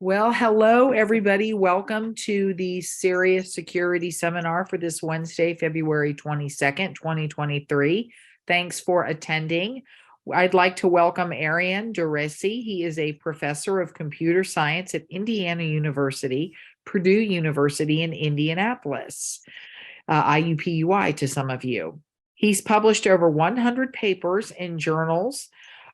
Well, hello, everybody. Welcome to the Cerias Security Seminar for this Wednesday, February 22nd, 2023. Thanks for attending. I'd like to welcome Arian Duresi. He is a professor of computer science at Indiana University, Purdue University in Indianapolis, IUPUI to some of you. He's published over 100 papers in journals,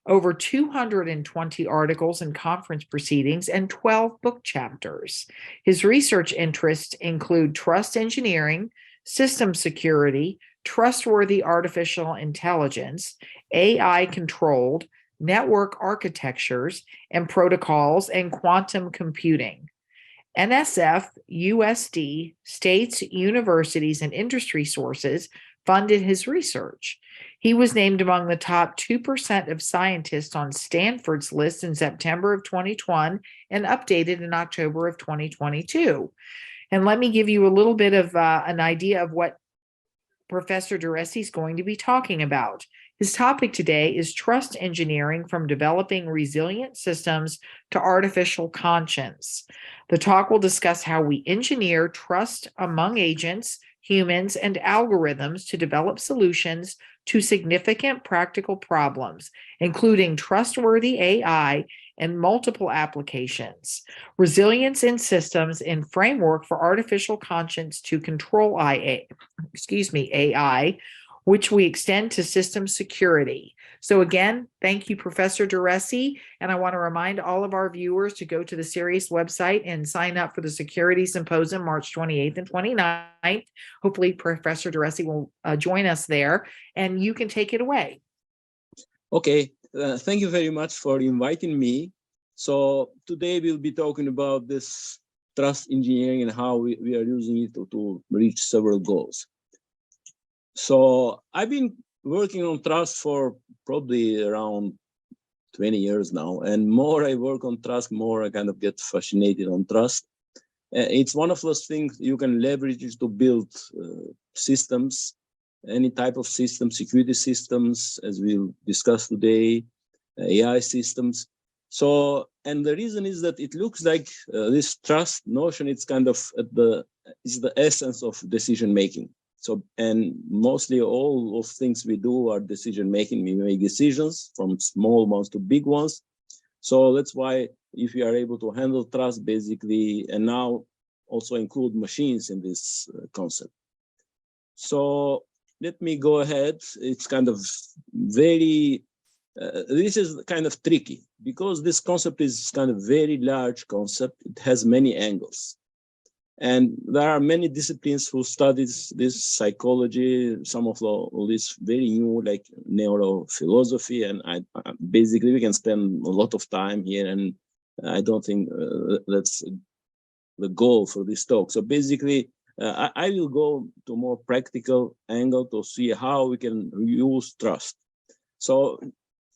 over 220 articles and conference proceedings, and 12 book chapters. His research interests include trust engineering, system security, trustworthy artificial intelligence, AI-controlled network architectures and protocols, and quantum computing. NSF, USD, states, universities, and industry sources funded his research. He was named among the top 2% of scientists on Stanford's list in September of 2021 and updated in October of 2022. And let me give you a little bit of an idea of what Professor Duresi is going to be talking about. His topic today is trust engineering from developing resilient systems to artificial conscience. The talk will discuss how we engineer trust among agents, humans, and algorithms to develop solutions to significant practical problems, including trustworthy AI and multiple applications, resilience in systems and framework for artificial conscience to control AI, which we extend to system security. So again, thank you, Professor Duresi. And I want to remind all of our viewers to go to the Cerias website and sign up for the Security Symposium, March 28th and 29th. Hopefully, Professor Duresi will join us there, and you can take it away. Okay, thank you very much for inviting me. So today we'll be talking about this trust engineering and how we are using it to reach several goals. So I've been working on trust for probably around 20 years now, and more I work on trust, more I kind of get fascinated on trust. It's one of those things you can leverage to build systems, any type of system, security systems, as we'll discuss today, AI systems. So, and the reason is that it looks like this trust notion, it's kind of is the essence of decision making. So, and mostly all of things we do are decision making. We make decisions from small ones to big ones. So that's why if you are able to handle trust basically, and now also include machines in this concept. So let me go ahead. It's kind of very, this is kind of tricky because this concept is kind of very large concept. It has many angles. And there are many disciplines who studies this psychology, some of this very new, like neurophilosophy. And basically we can spend a lot of time here, and I don't think that's the goal for this talk. So basically, I will go to more practical angle to see how we can use trust. So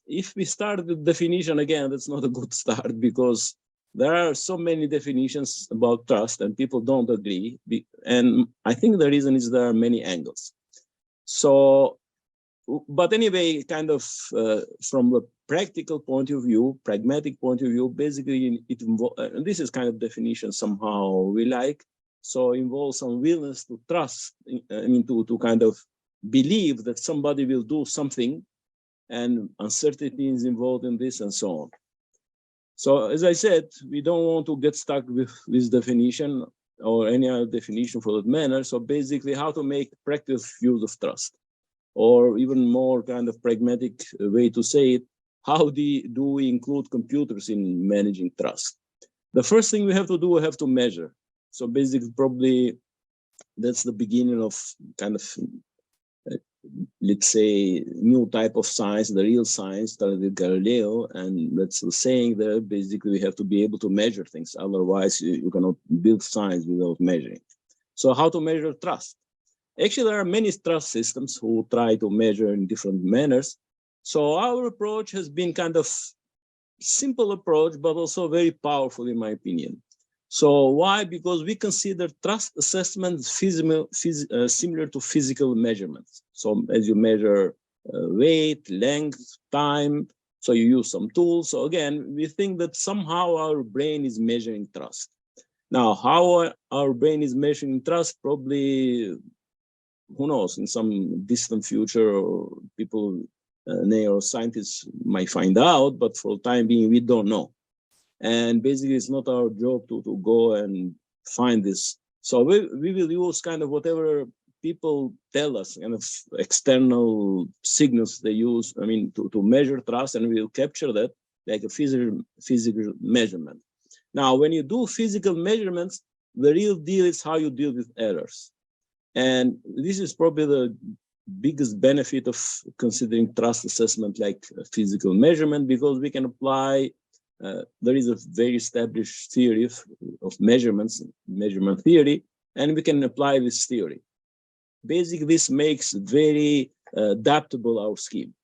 if we start with definition again, that's not a good start because there are so many definitions about trust and people don't agree. And I think the reason is there are many angles. So, but anyway, kind of from the practical point of view, pragmatic point of view, basically and this is kind of definition somehow we like. So involves some willingness to trust, I mean, to kind of believe that somebody will do something, and uncertainty is involved in this and so on. So as I said, we don't want to get stuck with this definition or any other definition for that matter. So basically how to make practical use of trust, or even more kind of pragmatic way to say it, how do we include computers in managing trust? The first thing we have to do, we have to measure. So basically probably that's the beginning of kind of let's say, new type of science, the real science started with Galileo, and that's the saying there, basically we have to be able to measure things. Otherwise, you cannot build science without measuring. So how to measure trust? Actually, there are many trust systems who try to measure in different manners. So our approach has been kind of simple approach, but also very powerful in my opinion. So why? Because we consider trust assessment similar to physical measurements. So as you measure weight, length, time, So you use some tools. So again, we think that somehow our brain is measuring trust. Now, how our brain is measuring trust, probably, who knows, in some distant future, or people, neuroscientists might find out, but for the time being, we don't know. And basically, it's not our job to go and find this. So we will use kind of whatever people tell us, kind of external signals they use, I mean, to measure trust, and we'll capture that like a physical measurement. Now, when you do physical measurements, the real deal is how you deal with errors. And this is probably the biggest benefit of considering trust assessment like a physical measurement, because we can apply, there is a very established theory of measurements, measurement theory, and we can apply this theory. Basically, this makes very adaptable our scheme.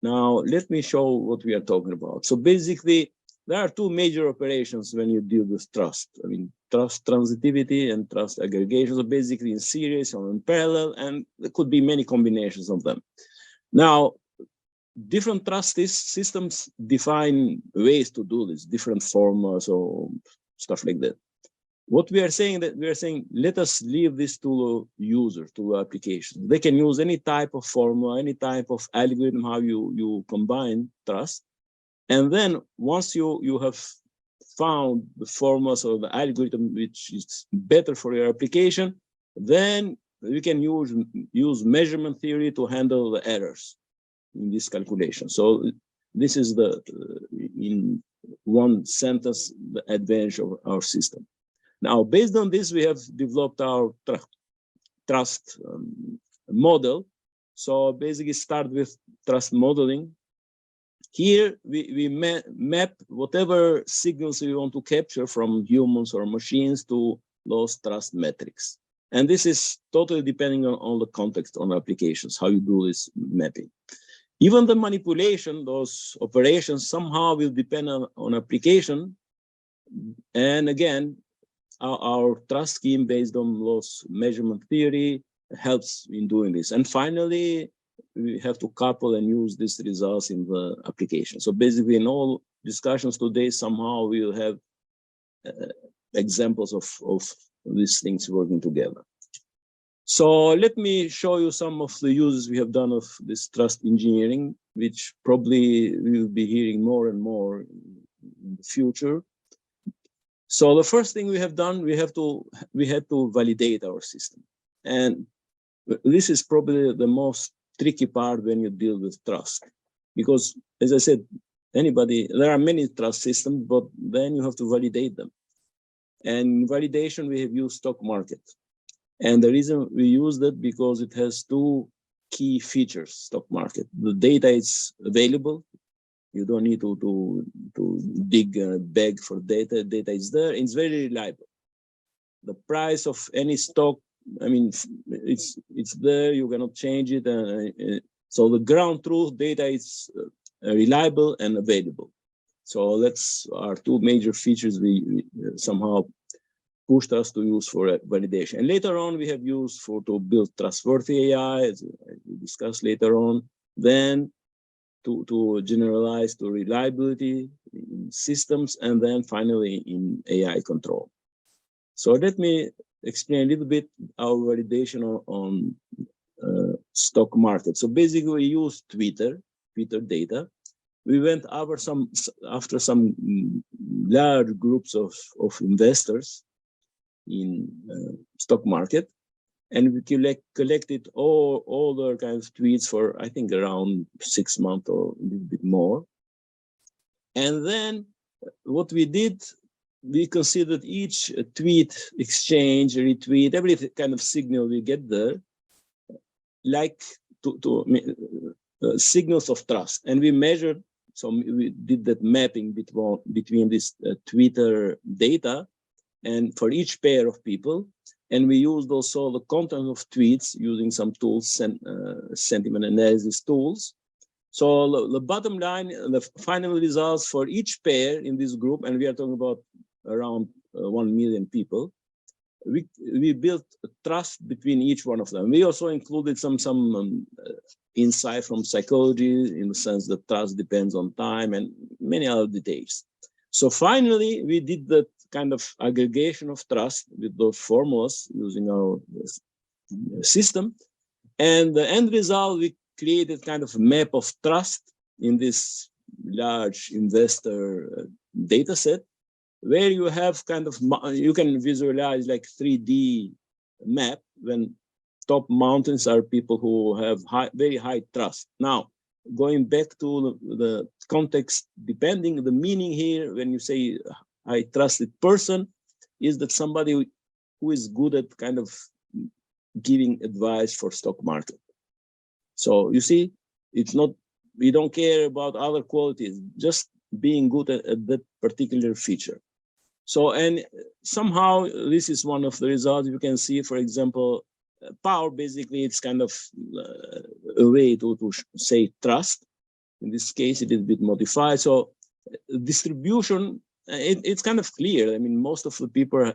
Now, let me show what we are talking about. So basically, there are two major operations when you deal with trust. I mean, trust transitivity and trust aggregation. So basically in series or in parallel, and there could be many combinations of them. Now, different trust systems define ways to do this, different formulas or stuff like that. What we are saying, that we are saying, let us leave this to user, to application. They can use any type of formula, any type of algorithm, how you combine trust. And then once you have found the formulas or the algorithm which is better for your application, then we can use measurement theory to handle the errors in this calculation. So this is the, in one sentence, the advantage of our system. Now, based on this, we have developed our trust model. So basically start with trust modeling. Here, we map whatever signals we want to capture from humans or machines to those trust metrics. And this is totally depending on the context, on applications, how you do this mapping. Even the manipulation, those operations somehow will depend on application. And again, our trust scheme based on loss measurement theory helps in doing this. And finally, we have to couple and use these results in the application. So basically in all discussions today, somehow we'll have examples of these things working together. So let me show you some of the uses we have done of this trust engineering, which probably we'll be hearing more and more in the future. So the first thing we have done, we had to validate our system. And this is probably the most tricky part when you deal with trust. Because as I said, there are many trust systems, but then you have to validate them. And validation, we have used stock market. And the reason we use that because it has two key features, stock market. The data is available. You don't need to dig and beg for data. Data is there. It's very reliable. The price of any stock, I mean, it's there. You cannot change it. So the ground truth data is reliable and available. So that's our two major features we somehow pushed us to use for validation. And later on, we have used to build trustworthy AI, as we discussed later on. Then to generalize to reliability in systems, and then finally in AI control. So let me explain a little bit our validation on stock market. So basically we use Twitter data. We went after some large groups of investors in stock market, and we collected all the kinds of tweets for, I think, around 6 months or a little bit more. And then what we did, we considered each tweet exchange, retweet, every kind of signal we get there, like signals of trust. And we measured, so we did that mapping between this Twitter data and for each pair of people. And we used also the content of tweets using some tools, sentiment analysis tools. So the bottom line, the final results for each pair in this group, and we are talking about around 1 million people, we built trust between each one of them. We also included some insight from psychology in the sense that trust depends on time and many other details. So finally, we did that kind of aggregation of trust with those formulas using our system. And the end result, we created kind of a map of trust in this large investor data set, where you have kind of, you can visualize like 3D map when top mountains are people who have very high trust. Now, going back to the context, depending the meaning here, when you say I trusted person, is that somebody who is good at kind of giving advice for stock market. So you see, it's not, we don't care about other qualities, just being good at that particular feature. So, and somehow this is one of the results you can see, for example, power, basically it's kind of a way to say trust. In this case, it is a bit modified. So distribution, it's kind of clear. I mean, most of the people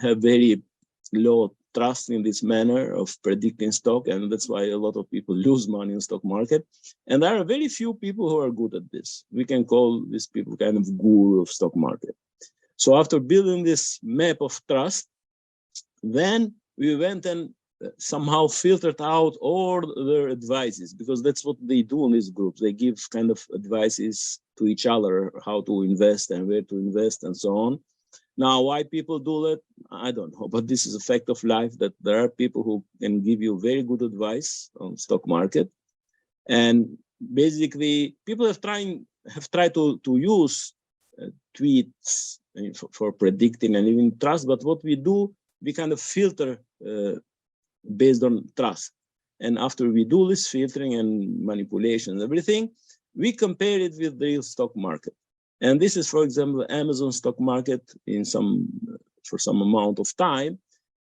have very low trust in this manner of predicting stock, and that's why a lot of people lose money in stock market. And there are very few people who are good at this. We can call these people kind of guru of stock market. So after building this map of trust, then we went and somehow filtered out all their advices, because that's what they do in these groups. They give kind of advices to each other, how to invest and where to invest and so on. Now, why people do that, I don't know, but this is a fact of life, that there are people who can give you very good advice on stock market. And basically, people have tried to use tweets for predicting and even trust, but what we do, we kind of filter based on trust. And after we do this filtering and manipulation and everything, we compare it with the real stock market. And this is, for example, Amazon stock market for some amount of time.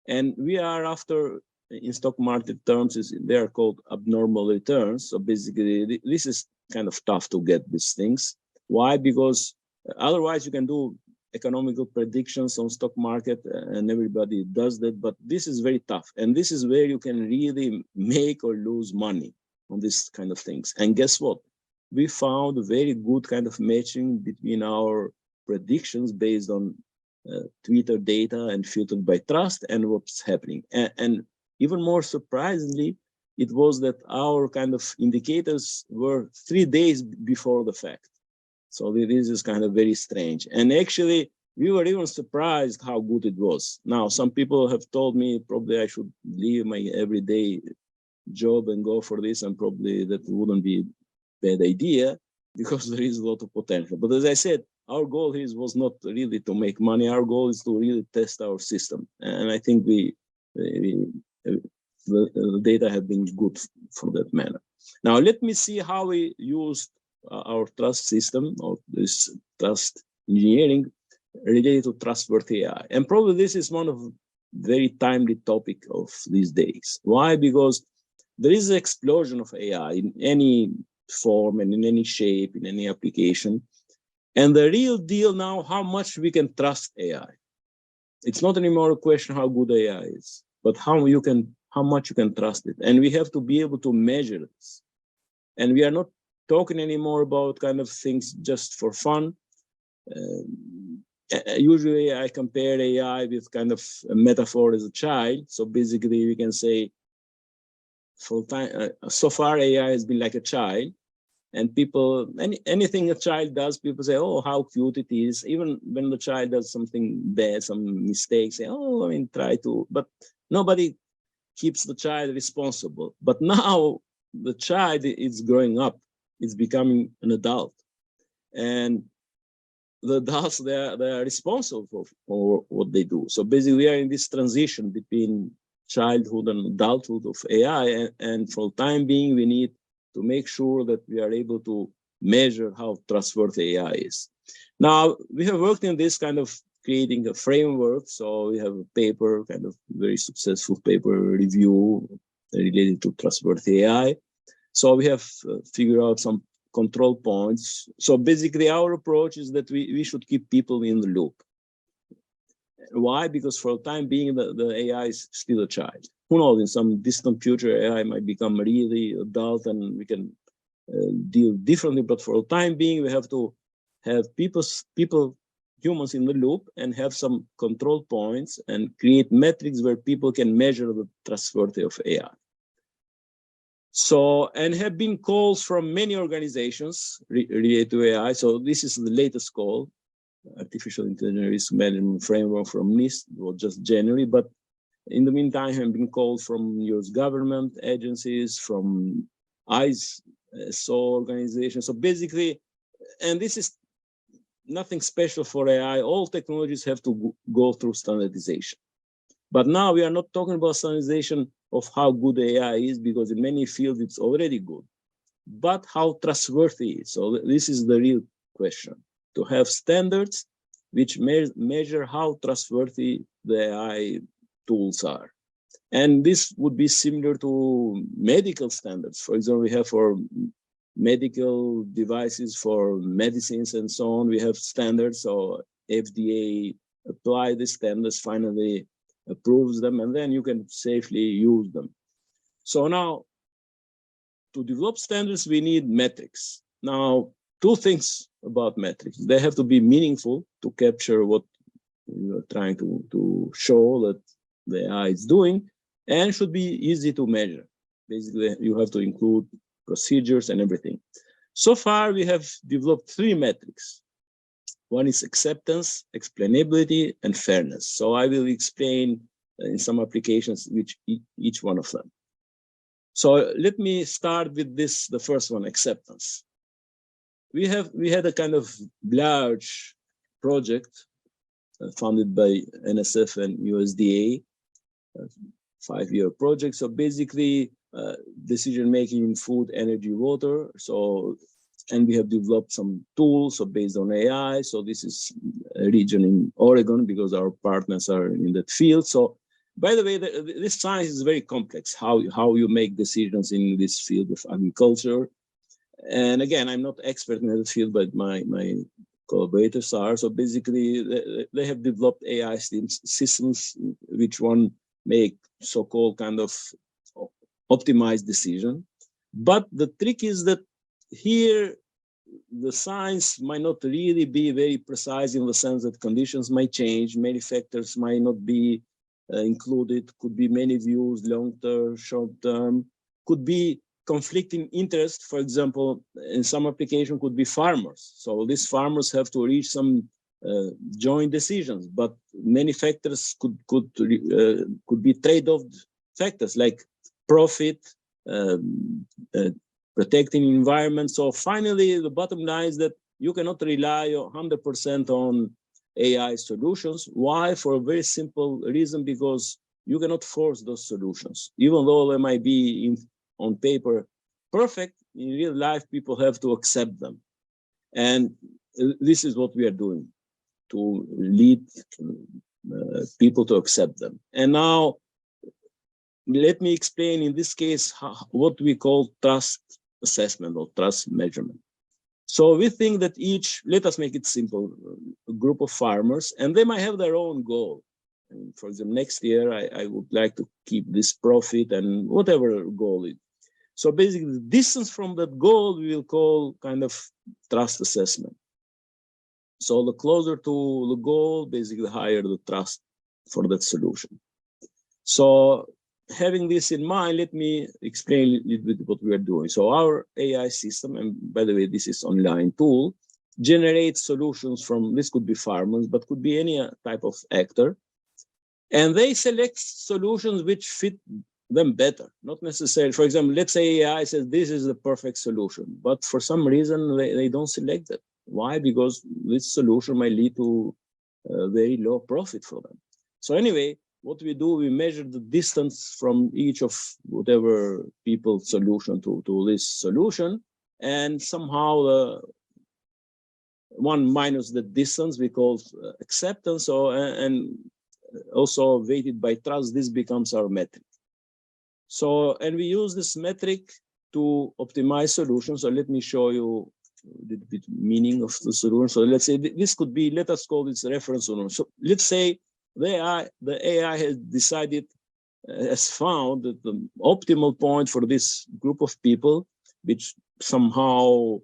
And we are after, in stock market terms, they are called abnormal returns. So basically, this is kind of tough to get these things. Why? Because otherwise you can do economical predictions on stock market and everybody does that, but this is very tough. And this is where you can really make or lose money on this kind of things. And guess what? We found a very good kind of matching between our predictions based on Twitter data and filtered by trust and what's happening. And even more surprisingly, it was that our kind of indicators were 3 days before the fact. So this is kind of very strange. And actually, we were even surprised how good it was. Now, some people have told me probably I should leave my everyday job and go for this, and probably that wouldn't be bad idea, because there is a lot of potential. But as I said, our goal here was not really to make money. Our goal is to really test our system. And I think the data have been good for that manner. Now, let me see how we used our trust system, or this trust engineering related to trustworthy AI. And probably this is one of very timely topic of these days. Why? Because there is an explosion of AI in any form and in any shape, in any application. And the real deal now, how much we can trust AI. It's not anymore a question how good AI is, but how much you can trust it. And we have to be able to measure this. And we are not talking anymore about kind of things just for fun. Usually I compare AI with kind of a metaphor as a child. So basically we can say, so far AI has been like a child. And people, anything a child does, people say, oh, how cute it is. Even when the child does something bad, some mistakes, say, oh, I mean, try to, but nobody keeps the child responsible. But now the child is growing up, it's becoming an adult. And the adults, they are responsible for what they do. So basically we are in this transition between childhood and adulthood of AI. And for the time being, we need to make sure that we are able to measure how trustworthy AI is. Now, we have worked in this kind of creating a framework. So we have a paper, kind of very successful paper review related to trustworthy AI. So we have figured out some control points. So basically our approach is that we should keep people in the loop. Why? Because for the time being, the AI is still a child. Who knows, in some distant future, AI might become really adult and we can deal differently. But for the time being, we have to have humans in the loop and have some control points and create metrics where people can measure the trustworthiness of AI. So, and have been calls from many organizations related to AI. So this is the latest call, Artificial Intelligence Risk Management Framework from NIST, or just January. But in the meantime, have been calls from US government agencies, from ISO organizations. So basically, and this is nothing special for AI. All technologies have to go through standardization. But now we are not talking about standardization of how good AI is, because in many fields it's already good, but how trustworthy it is. So this is the real question, to have standards which measure how trustworthy the AI tools are. And this would be similar to medical standards. For example, we have for medical devices, for medicines and so on, we have standards. So FDA apply the standards, finally approves them, and then you can safely use them. So now, to develop standards, we need metrics. Now, two things about metrics. They have to be meaningful to capture what you're trying to show that the AI is doing, and should be easy to measure. Basically, you have to include procedures and everything. So far, we have developed three metrics. One is acceptance, explainability, and fairness. So I will explain in some applications which each one of them. So let me start with this, the first one, acceptance. We had a kind of large project funded by NSF and USDA, 5-year project. So basically, decision-making in food, energy, water. So, and we have developed some tools based on AI. So this is a region in Oregon because our partners are in that field. So by the way, this science is very complex, how you make decisions in this field of agriculture. And again, I'm not expert in that field, but my collaborators are. So basically, they have developed AI systems which one make so-called kind of optimized decision. But the trick is that here, the science might not really be very precise in the sense that conditions might change, many factors might not be included, could be many views, long-term, short-term, could be conflicting interest. For example, in some application could be farmers. So these farmers have to reach some joint decisions, but many factors could be trade-off factors like profit, protecting environment. So finally, the bottom line is that you cannot rely 100% on AI solutions. Why? For a very simple reason, because you cannot force those solutions. Even though they might be on paper perfect, in real life, people have to accept them. And this is what we are doing, to lead people to accept them. And now, let me explain in this case what we call trust assessment or trust measurement. So we think that let us make it simple, a group of farmers, and they might have their own goal. And for example, next year, I would like to keep this profit and whatever goal it is. So basically, the distance from that goal, we will call kind of trust assessment. So the closer to the goal, basically higher the trust for that solution. So having this in mind, let me explain a little bit what we are doing. So our AI system, and by the way, this is online tool, generates solutions from, this could be farmers, but could be any type of actor. And they select solutions which fit them better, not necessarily. For example, let's say AI says this is the perfect solution, but for some reason they don't select it. Why? Because this solution might lead to very low profit for them. So anyway, what we do, we measure the distance from each of whatever people's solution to this solution, and somehow one minus the distance we call acceptance, and also weighted by trust, this becomes our metric. So, and we use this metric to optimize solutions. So let me show you a little bit meaning of the solution. So let's say this could be, let us call this reference solution. So let's say the AI has decided, has found that the optimal point for this group of people, which somehow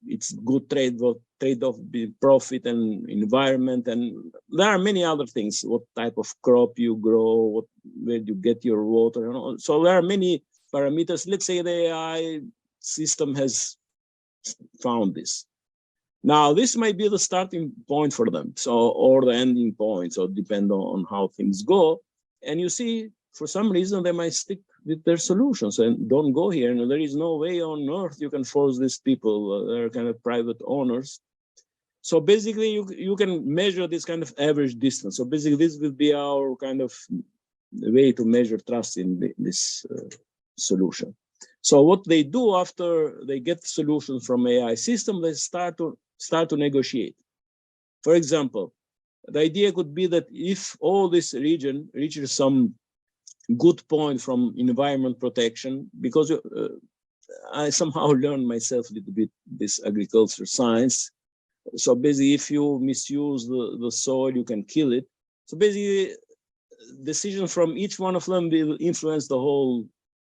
it's good trade-off between profit and environment, and there are many other things. What type of crop you grow, where you get your water, you know? So there are many parameters. Let's say the AI system has found this. Now, this might be the starting point for them, so, or the ending point, so depend on how things go. And you see, for some reason, they might stick with their solutions and don't go here. And there is no way on earth you can force these people. They're kind of private owners. So basically, you can measure this kind of average distance. So basically, this will be our kind of way to measure trust in this solution. So what they do after they get solutions from AI system, they start to negotiate. For example, the idea could be that if all this region reaches some good point from environment protection, because I somehow learned myself a little bit this agriculture science. So basically, if you misuse the soil, you can kill it. So basically, decision from each one of them will influence the whole,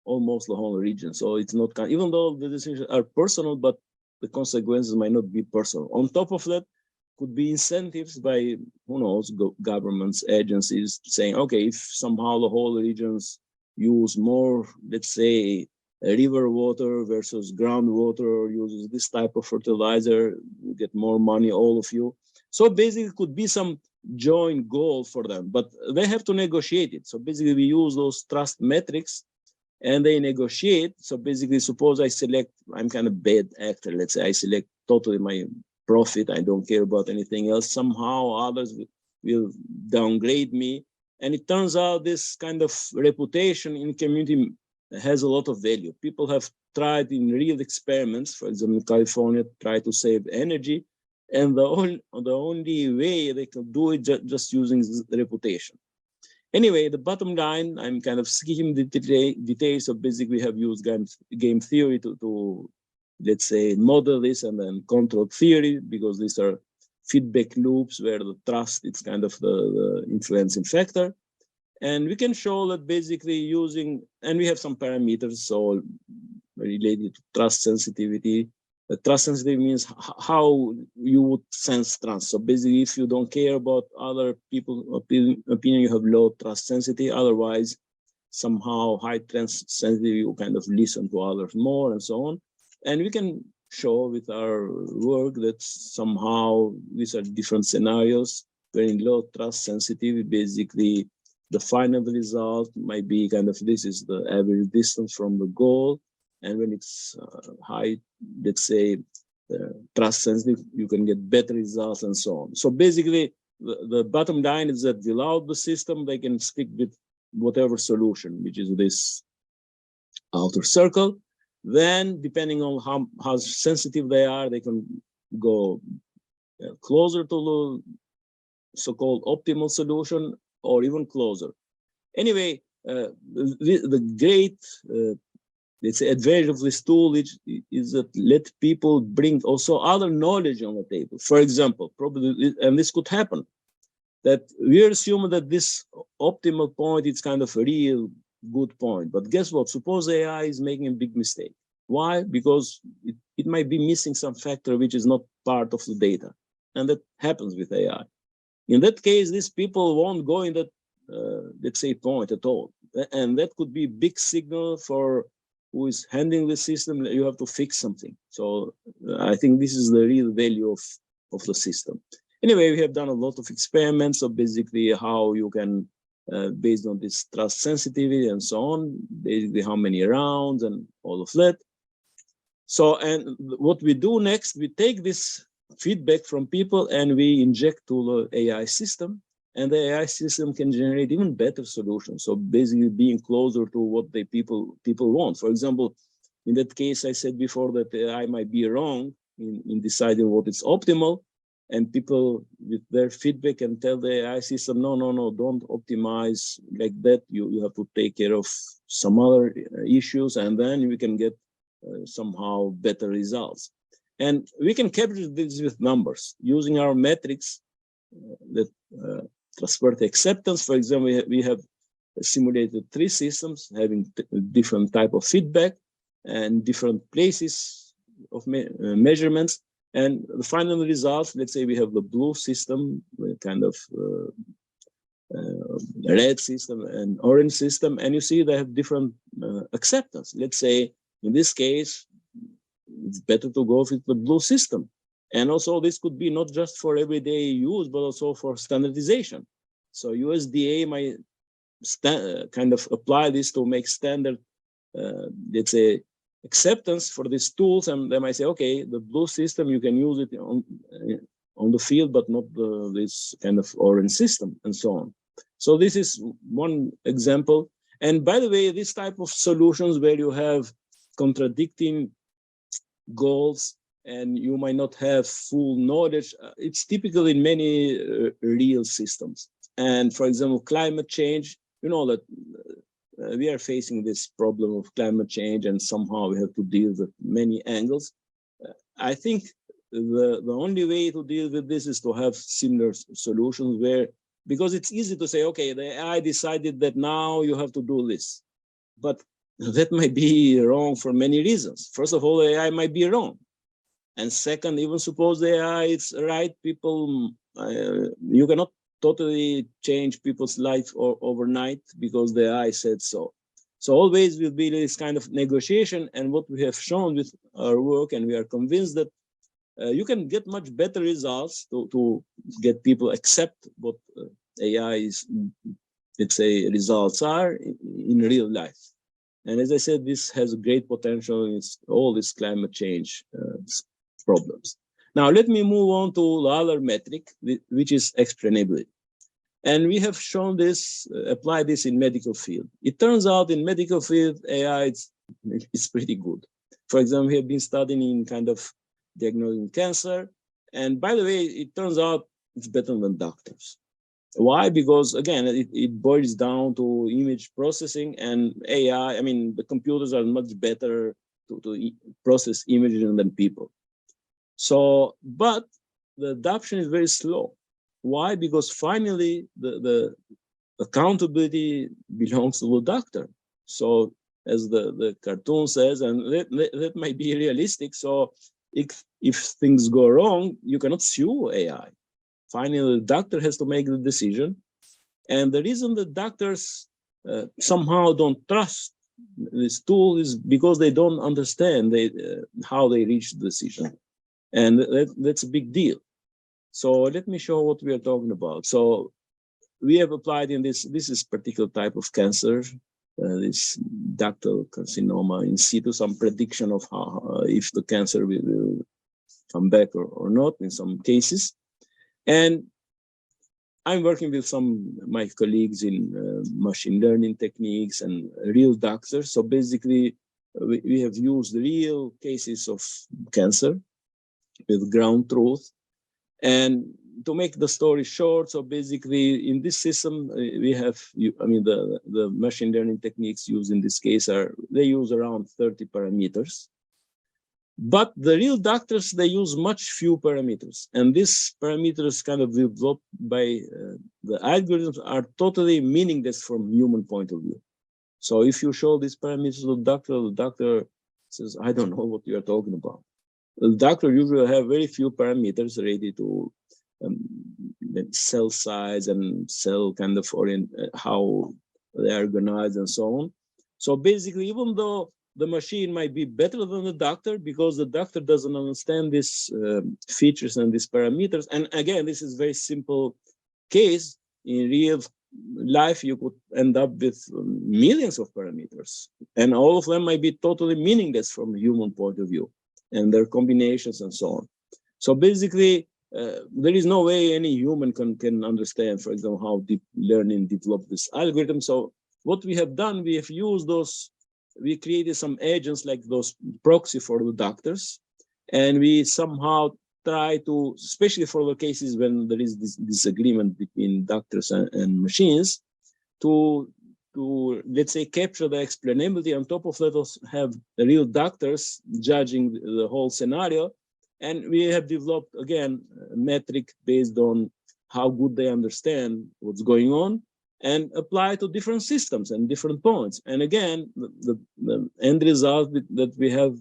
almost the whole region. So it's not, even though the decisions are personal, but the consequences might not be personal. On top of that, could be incentives by, who knows, governments, agencies saying, okay, if somehow the whole regions use more, let's say, river water versus groundwater, or uses this type of fertilizer, you get more money, all of you. So basically, it could be some joint goal for them, but they have to negotiate it. So basically, we use those trust metrics and they negotiate. So basically, suppose I select, I'm kind of bad actor, let's say I select totally my profit, I don't care about anything else. Somehow others will downgrade me. And it turns out this kind of reputation in community has a lot of value. People have tried in real experiments, for example, in California, try to save energy. And the only way they can do it just using the reputation. Anyway, the bottom line, I'm kind of skipping the details. So basically, we have used game theory to, let's say, model this, and then control theory, because these are feedback loops where the trust is kind of the influencing factor. And we can show that basically using, and we have some parameters, so related to trust sensitivity. Trust sensitivity means how you would sense trust. So basically, if you don't care about other people's opinion, you have low trust sensitivity. Otherwise, somehow high trust sensitivity, you kind of listen to others more and so on. And we can show with our work that somehow these are different scenarios where in low trust sensitivity, basically the final result might be kind of, this is the average distance from the goal. And when it's high, let's say, trust sensitive, you can get better results and so on. So basically, the bottom line is that without the system, they can stick with whatever solution, which is this outer circle. Then, depending on how sensitive they are, they can go closer to the so-called optimal solution, or even closer. Anyway, the great let's say advantage of this tool is that let people bring also other knowledge on the table. For example, probably, and this could happen, that we assume that this optimal point is kind of a real good point. But guess what? Suppose AI is making a big mistake. Why? Because it might be missing some factor which is not part of the data. And that happens with AI. In that case, these people won't go in that, let's say, point at all. And that could be a big signal for who is handling the system that you have to fix something. So I think this is the real value of the system. Anyway, we have done a lot of experiments. So basically how you can, based on this trust sensitivity and so on, basically how many rounds and all of that. So, and what we do next, we take this feedback from people and we inject to the AI system, and the AI system can generate even better solutions. So basically being closer to what the people want. For example, in that case, I said before that AI might be wrong in deciding what is optimal, and people with their feedback can tell the AI system, no, don't optimize like that. You have to take care of some other issues, and then we can get somehow better results. And we can capture this with numbers using our metrics that trustworthy acceptance. For example, we have simulated 3 systems having different type of feedback and different places of measurements. And the final results, let's say we have the blue system, kind of red system and orange system, and you see they have different acceptance. Let's say in this case, it's better to go with the blue system. And also this could be not just for everyday use, but also for standardization. So USDA might kind of apply this to make standard, let's say, acceptance for these tools, and they might say, okay, the blue system, you can use it on the field, but not this kind of orange system, and so on. So this is one example. And by the way, this type of solutions where you have contradicting goals and you might not have full knowledge, it's typical in many real systems. And for example, climate change, you know that we are facing this problem of climate change, and somehow we have to deal with many angles. I think the only way to deal with this is to have similar solutions where, because it's easy to say, okay, the AI decided that now you have to do this, but that might be wrong for many reasons. First of all, the AI might be wrong. And second, even suppose the AI is right, people, you cannot totally change people's life overnight because the AI said so. So always will be this kind of negotiation. And what we have shown with our work, and we are convinced that you can get much better results to get people accept what AI's, let's say, results are in real life. And as I said, this has great potential in all this climate change problems. Now, let me move on to the other metric, which is explainability. And we have shown this, applied this in medical field. It turns out in medical field, AI is pretty good. For example, we have been studying in kind of diagnosing cancer. And by the way, it turns out it's better than doctors. Why? Because again, it boils down to image processing and AI. I mean, the computers are much better to process images than people. So, but the adoption is very slow. Why? Because finally the accountability belongs to the doctor. So as the cartoon says, and that might be realistic. So if things go wrong, you cannot sue AI. Finally, the doctor has to make the decision. And the reason that doctors somehow don't trust this tool is because they don't understand how they reach the decision. And that's a big deal. So let me show what we are talking about. So we have applied in this is particular type of cancer, this ductal carcinoma in situ, some prediction of how, if the cancer will come back or not in some cases. And I'm working with some of my colleagues in machine learning techniques and real doctors. So basically, we have used real cases of cancer with ground truth. And to make the story short, so basically in this system, we have, I mean, the machine learning techniques used in this case they use around 30 parameters. But the real doctors, they use much few parameters. And these parameters kind of developed by the algorithms are totally meaningless from human point of view. So if you show these parameters to the doctor says, I don't know what you're talking about. The doctor usually have very few parameters ready to cell size and cell kind of how they are organized and so on. So basically, even though the machine might be better than the doctor because the doctor doesn't understand these features and these parameters. And again, this is very simple case. In real life, you could end up with millions of parameters, and all of them might be totally meaningless from a human point of view, and their combinations and so on. So basically, there is no way any human can understand, for example, how deep learning developed this algorithm. So what we have done, we have used those, we created some agents like those proxy for the doctors, and we somehow try to, especially for the cases when there is this disagreement between doctors and machines, to let's say capture the explainability. On top of that, also have the real doctors judging the whole scenario. And we have developed, again, a metric based on how good they understand what's going on, and apply to different systems and different points. And again, the end result that we have,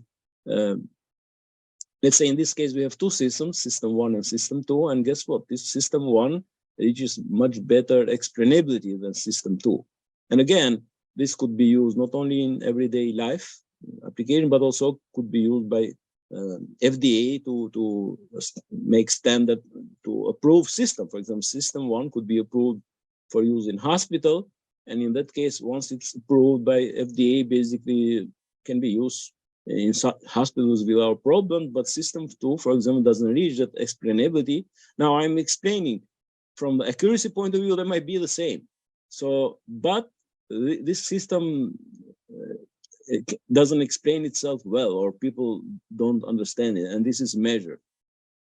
let's say in this case, we have two systems, system 1 and system 2. And guess what? This system 1 reaches much better explainability than system 2. And again, this could be used not only in everyday life application, but also could be used by FDA to make standard, to approve system. For example, system 1 could be approved for use in hospital. And in that case, once it's approved by FDA, basically can be used in hospitals without problem. But system 2, for example, doesn't reach that explainability. Now I'm explaining from the accuracy point of view, that might be the same. So, but this system it doesn't explain itself well, or people don't understand it, and this is measured.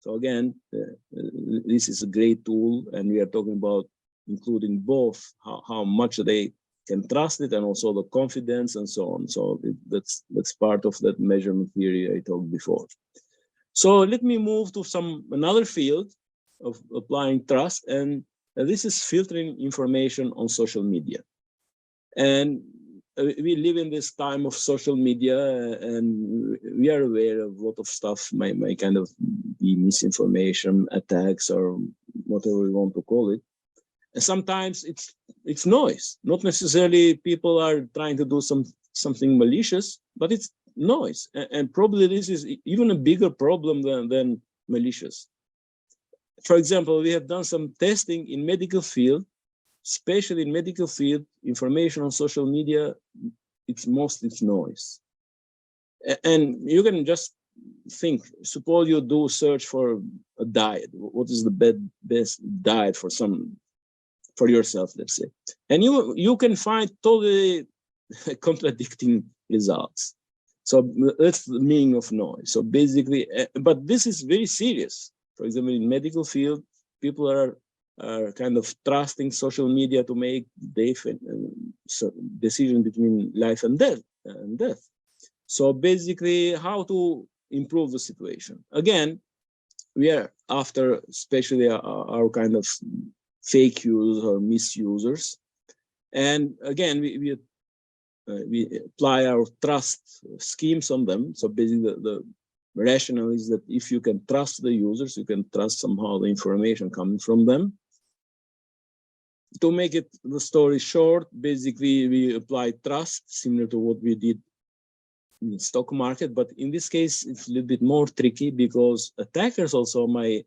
So again, this is a great tool, and we are talking about including both how much they can trust it and also the confidence and so on. So that's part of that measurement theory I talked before. So let me move to another field of applying trust, and this is filtering information on social media. And we live in this time of social media, and we are aware of a lot of stuff may kind of be misinformation, attacks, or whatever we want to call it. And sometimes it's noise. Not necessarily people are trying to do something malicious, but it's noise. And probably this is even a bigger problem than malicious. For example, we have done some testing in medical field, especially in medical field, information on social media, it's noise. And you can just think, suppose you do search for a diet. What is the best diet for yourself, let's say. And you can find totally contradicting results. So that's the meaning of noise. So basically, but this is very serious. For example, in medical field, people are kind of trusting social media to make decision between life and death. So basically, how to improve the situation? Again, we are after, especially our kind of fake users or misusers, and again, we apply our trust schemes on them. So basically, the rationale is that if you can trust the users, you can trust somehow the information coming from them. To make the story short, basically we apply trust similar to what we did in the stock market, but in this case it's a little bit more tricky because attackers also might,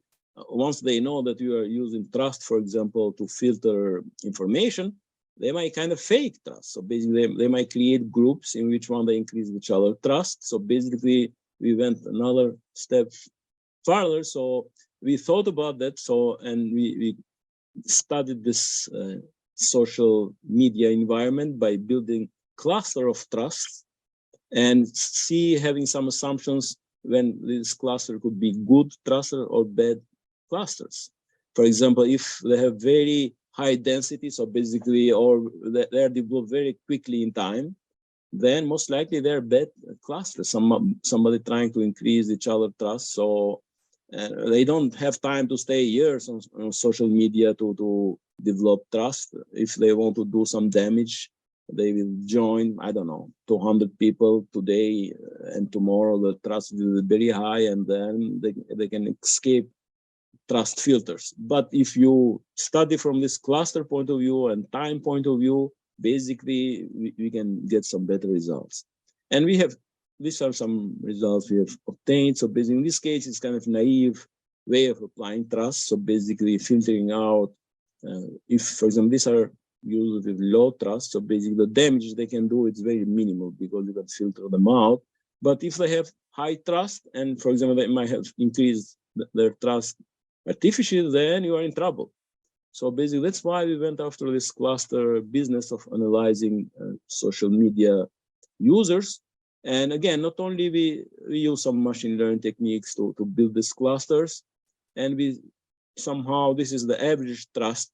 once they know that you are using trust, for example, to filter information, they might kind of fake trust. So basically they might create groups in which one they increase each other trust. So basically we went another step further. So we thought about that. So, and we studied this social media environment by building cluster of trust and having some assumptions when this cluster could be good cluster or bad clusters. For example, if they have very high density, so basically, or they are developed very quickly in time, then most likely they're bad clusters. Somebody trying to increase each other trust, so they don't have time to stay years on social media to develop trust. If they want to do some damage, they will join, I don't know, 200 people today, and tomorrow the trust will be very high, and then they can escape trust filters. But if you study from this cluster point of view and time point of view, basically we can get some better results. And these are some results we have obtained. So basically in this case, it's kind of naive way of applying trust. So basically filtering out, if for example, these are used with low trust, so basically the damage they can do, it's very minimal because you can filter them out. But if they have high trust, and for example, they might have increased their trust artificially, then you are in trouble. So basically, that's why we went after this cluster business of analyzing social media users. And again, not only we use some machine learning techniques to build these clusters, and we somehow, this is the average trust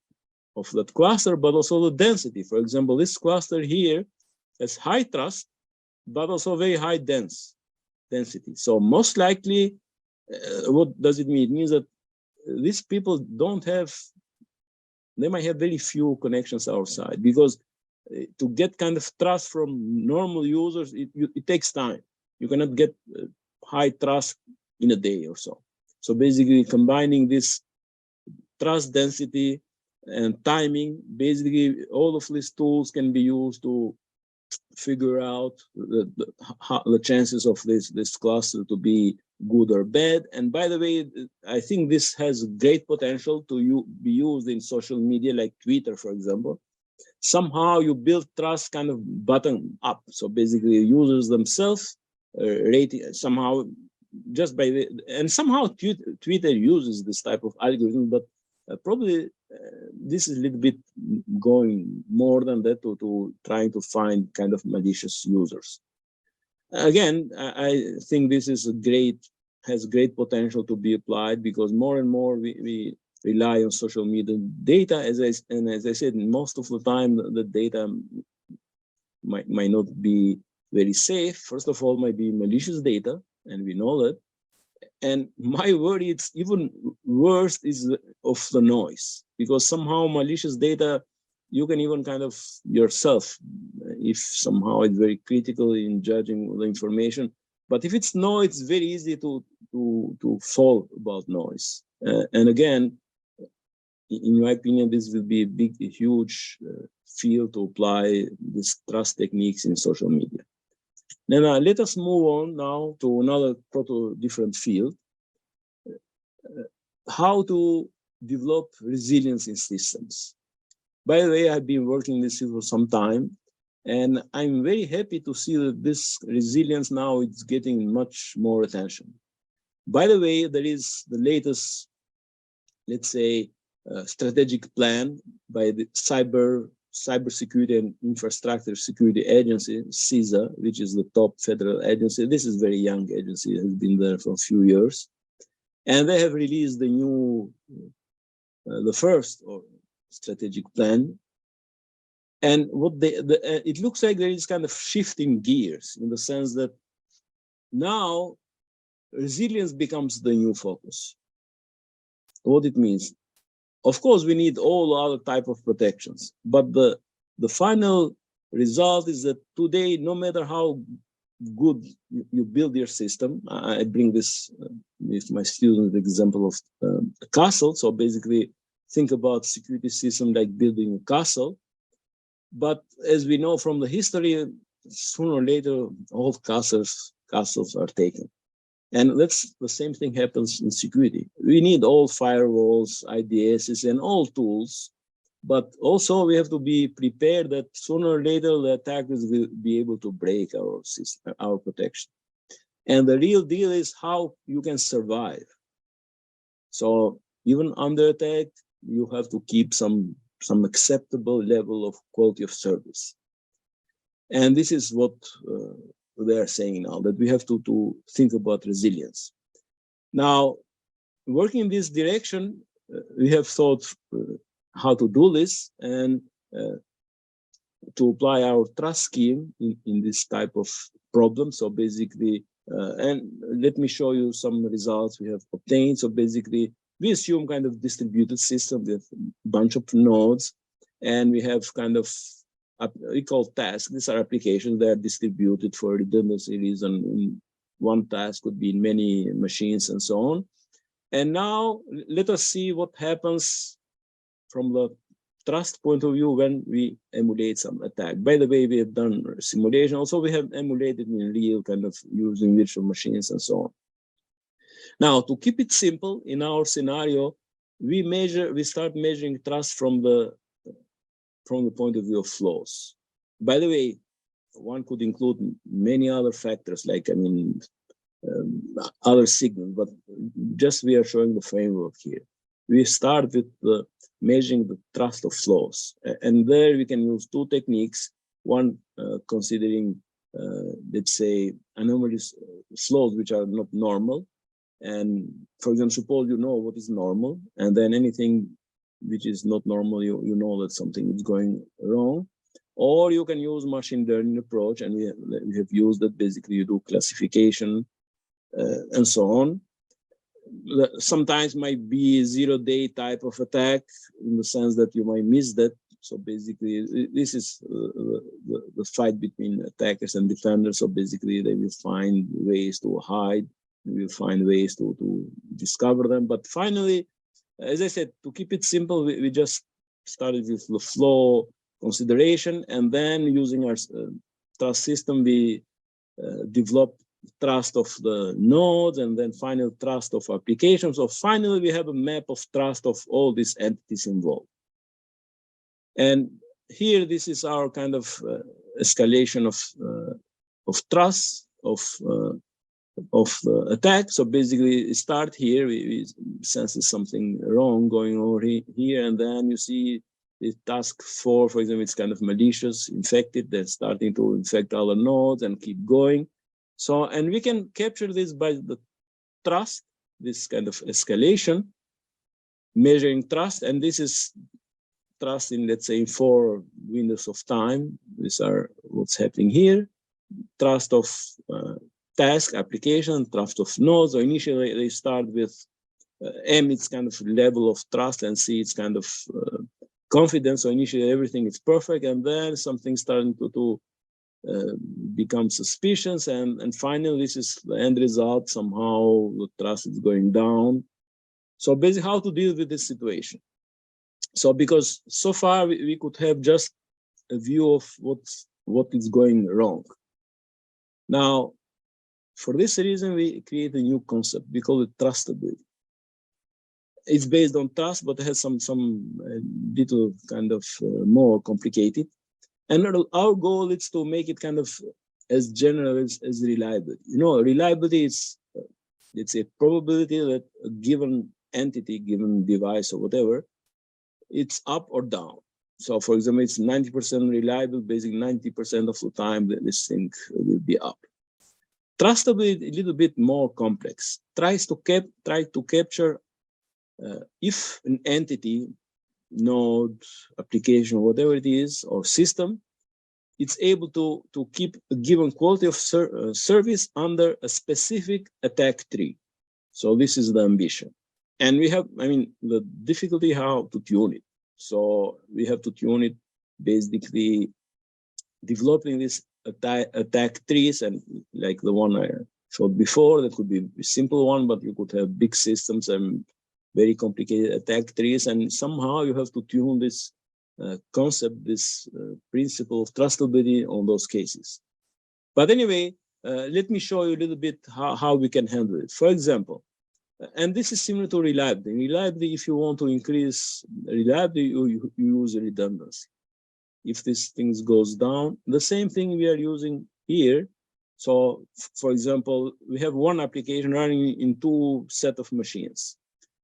of that cluster, but also the density. For example, this cluster here has high trust, but also very high density. So most likely, what does it mean? It means that these people don't have they might have very few connections outside, because to get kind of trust from normal users, it takes time. You cannot get high trust in a day or so. So basically combining this trust density and timing, basically all of these tools can be used to figure out the chances of this cluster to be good or bad. And by the way, I think this has great potential to be used in social media like Twitter, for example. Somehow you build trust kind of bottom up. So basically users themselves rating somehow just by the, and somehow Twitter uses this type of algorithm, but probably this is a little bit going more than that to trying to find kind of malicious users. Again, I think this is has great potential to be applied, because more and more we rely on social media data. As I said, most of the time the data might not be very safe. First of all, might be malicious data, and we know that. And my worry, it's even worse, is of the noise, because somehow malicious data, you can even kind of yourself, if somehow it's very critical in judging the information. But if it's noise, it's very easy to fall about noise. And again, in my opinion, this will be a huge field to apply these trust techniques in social media. Now, let us move on now to another different field. How to develop resilience in systems. By the way, I've been working in this field for some time, and I'm very happy to see that this resilience now is getting much more attention. By the way, there is the latest, let's say, strategic plan by the Cybersecurity and Infrastructure Security Agency, CISA, which is the top federal agency. This is a very young agency, it has been there for a few years. And they have released the new, the first strategic plan. And what it looks like there is kind of shifting gears, in the sense that now resilience becomes the new focus. What it means? Of course, we need all other type of protections, but the final result is that today, no matter how good you build your system, I bring this with my students example of a castle. So basically, think about security system like building a castle. But as we know from the history, sooner or later, all castles are taken. And that's the same thing happens in security. We need all firewalls, IDSs, and all tools, but also we have to be prepared that sooner or later the attackers will be able to break our system, our protection. And the real deal is how you can survive. So even under attack, you have to keep some acceptable level of quality of service. And this is what they are saying now, that we have to think about resilience. Now, working in this direction, we have thought how to do this, and to apply our trust scheme in this type of problem. So basically, and let me show you some results we have obtained. So basically, we assume kind of distributed system with a bunch of nodes, and we have kind of we call tasks. These are applications that are distributed for redundancy reason. One task could be in many machines and so on. And now let us see what happens from the trust point of view when we emulate some attack. By the way, we have done simulation. Also, we have emulated in real, kind of using virtual machines and so on. Now, to keep it simple, in our scenario, we start measuring trust from the point of view of flows. By the way, one could include many other factors, like, I mean, other signals, but just we are showing the framework here. We start with measuring the trust of flows. And there we can use two techniques. One, considering, let's say, anomalous flows which are not normal. And for example, suppose you know what is normal, and then anything which is not normal, you know that something is going wrong. Or you can use machine learning approach, and we have used that. Basically, you do classification and so on. sometimes might be a 0-day type of attack in the sense that you might miss that. So basically, this is the fight between attackers and defenders. So basically, they will find ways to hide. They will find ways to discover them. But finally, as I said, to keep it simple, we just started with the flow consideration, and then using our trust system, we developed trust of the nodes, and then final trust of applications. So finally, we have a map of trust of all these entities involved. And here, this is our kind of escalation of trust, of attack. So basically, start here, we sense something wrong going over here, and then you see the task 4, for example, it's kind of malicious, infected, they're starting to infect other nodes and keep going. So, and we can capture this by the trust, this kind of escalation, measuring trust, and this is trust in, let's say, 4 windows of time. These are what's happening here. Trust of task, application, trust of nodes. So initially they start with M, it's kind of level of trust, and C, it's kind of confidence. So initially everything is perfect, and then something starting to become suspicious, and finally this is the end result. Somehow the trust is going down. So basically, how to deal with this situation? So because so far we could have just a view of what is going wrong. Now, for this reason, we create a new concept. We call it trustability. It's based on trust, but it has some little kind of more complicated. And our goal is to make it kind of as general as reliability. You know, reliability is, it's a probability that a given entity, given device or whatever, it's up or down. So for example, it's 90% reliable, basically 90% of the time that this thing will be up. Trustability is a little bit more complex. Try to capture if an entity, node, application, whatever it is, or system, it's able to keep a given quality of service under a specific attack tree. So this is the ambition. And we have, I mean, the difficulty how to tune it. So we have to tune it basically developing this attack trees, and like the one I showed before, that could be a simple one, but you could have big systems and very complicated attack trees, and somehow you have to tune this concept, this principle of trustability on those cases. But anyway, let me show you a little bit how we can handle it. For example, and this is similar to reliability. Reliability, if you want to increase reliability, you use redundancy. If this thing goes down, the same thing we are using here. So, for example, we have one application running in 2 sets of machines.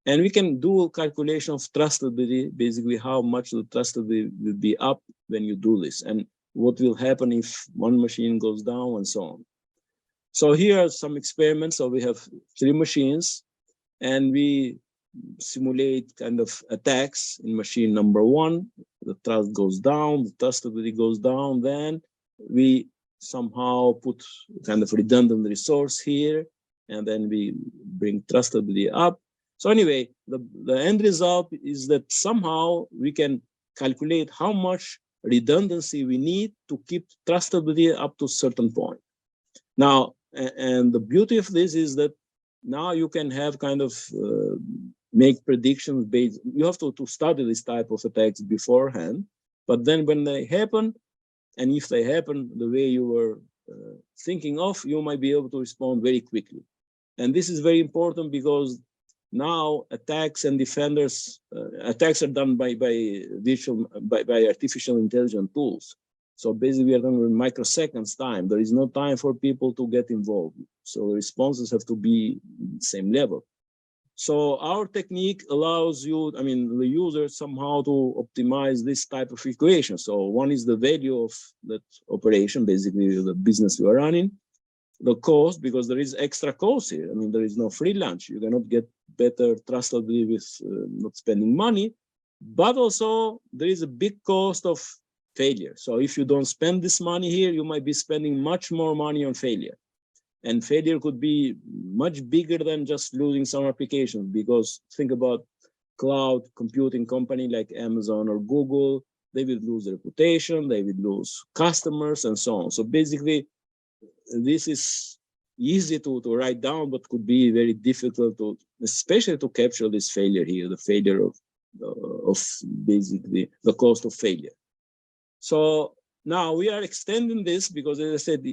And we can do a calculation of trustability, basically how much the trustability will be up when you do this, and what will happen if one machine goes down, and so on. So here are some experiments. So we have 3 machines, and we simulate kind of attacks in machine number 1. The trust goes down, the trustability goes down. Then we somehow put kind of redundant resource here, and then we bring trustability up. So anyway, the end result is that somehow we can calculate how much redundancy we need to keep trustability up to a certain point. Now, and the beauty of this is that now you can have kind of make predictions based, you have to study this type of attacks beforehand, but then when they happen, and if they happen the way you were thinking of, you might be able to respond very quickly. And this is very important because now attacks and defenders, attacks are done by artificial intelligence tools. So basically we are done with microseconds time. There is no time for people to get involved. So the responses have to be same level. So our technique allows you, I mean, the user somehow to optimize this type of equation. So one is the value of that operation, basically the business you are running, the cost, because there is extra cost here. I mean, there is no free lunch. You cannot get better trustability with not spending money, but also there is a big cost of failure. So if you don't spend this money here, you might be spending much more money on failure. And failure could be much bigger than just losing some applications, because think about cloud computing company like Amazon or Google. They will lose reputation, they will lose customers, and so on. So basically, this is easy to write down, but could be very difficult to, especially to capture this failure here, the failure of basically the cost of failure. So now we are extending this because, as I said,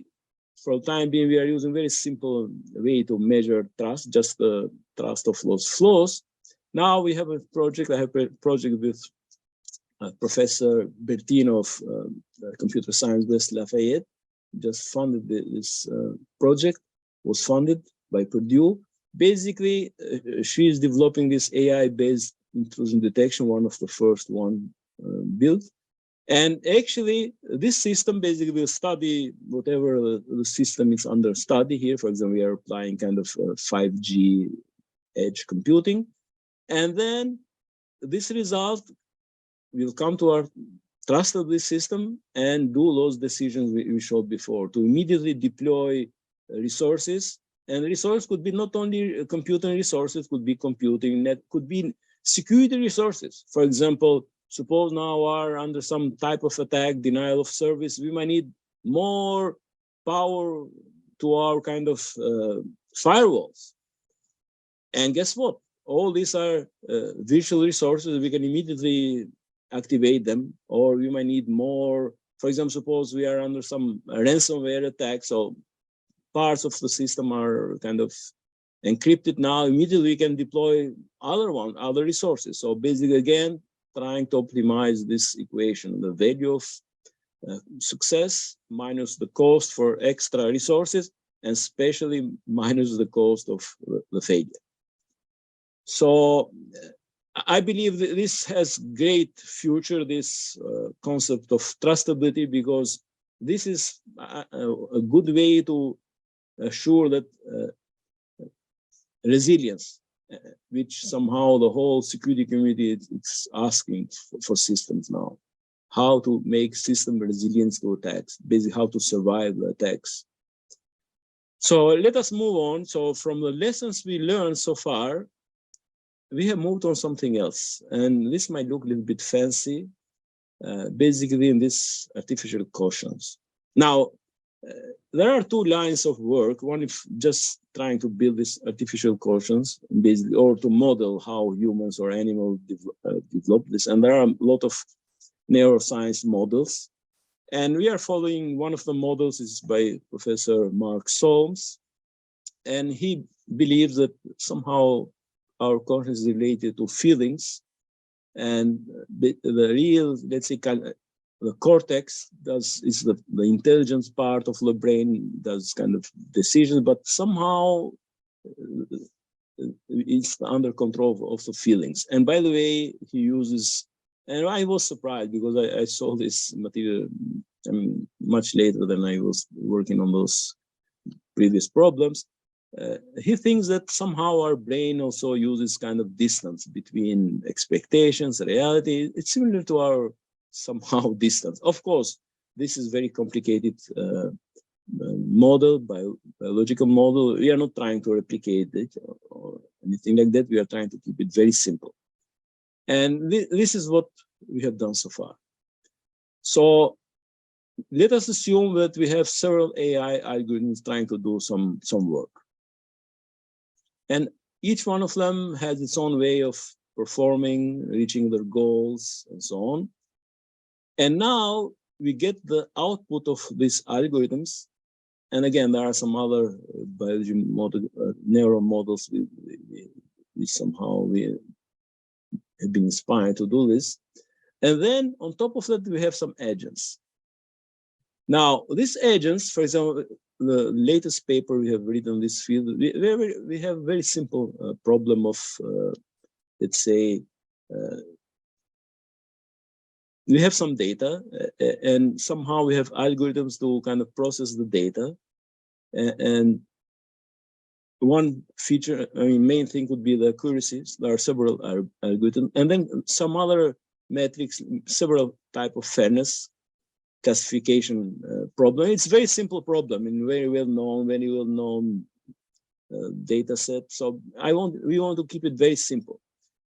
for the time being, we are using very simple way to measure trust, just the trust of those flows. Now we have a project, I have a project with Professor Bertino of Computer Science West Lafayette, just funded this project, was funded by Purdue. Basically, she is developing this AI-based intrusion detection, one of the first one built. And actually, this system basically will study whatever the system is under study here. For example, we are applying kind of 5G edge computing. And then this result will come to our trusted system and do those decisions we showed before to immediately deploy resources. And resources could be not only computing resources, could be computing net, could be security resources. For example, suppose now are under some type of attack, denial of service, we might need more power to our kind of firewalls. And guess what? All these are virtual resources. We can immediately activate them, or we might need more. For example, suppose we are under some ransomware attack, so parts of the system are kind of encrypted now. Immediately we can deploy other resources. So basically, again, trying to optimize this equation, the value of success minus the cost for extra resources, and especially minus the cost of the failure. So I believe that this has great future, this concept of trustability, because this is a good way to assure that resilience, which somehow the whole security community is asking for systems now. How to make system resilience to attacks, basically how to survive the attacks. So let us move on. So from the lessons we learned so far, we have moved on something else. And this might look a little bit fancy, basically in this artificial cautions. Now, there are two lines of work. One is just trying to build these artificial cautions, basically, or to model how humans or animals develop this. And there are a lot of neuroscience models. And we are following one of the models is by Professor Mark Solms. And he believes that somehow our consciousness is related to feelings. And the real, let's say, the cortex is the intelligence part of the brain, does kind of decisions, but somehow it's under control of the feelings. And by the way, he uses, and I was surprised because I saw this material much later than I was working on those previous problems. He thinks that somehow our brain also uses kind of distance between expectations, reality. It's similar to our somehow distance. Of course, this is very complicated model, biological model. We are not trying to replicate it or anything like that. We are trying to keep it very simple. And this is what we have done so far. So let us assume that we have several AI algorithms trying to do some work. And each one of them has its own way of performing, reaching their goals, and so on. And now we get the output of these algorithms. And again, there are some other biology model, neural models we somehow have been inspired to do this. And then on top of that, we have some agents. Now, these agents, for example, the latest paper we have written in this field, we have a very simple problem of, let's say, we have some data and somehow we have algorithms to kind of process the data. And one feature, main thing would be the accuracies. There are several algorithms, and then some other metrics, several type of fairness, classification problem. It's a very simple problem and very well known data set. So we want to keep it very simple.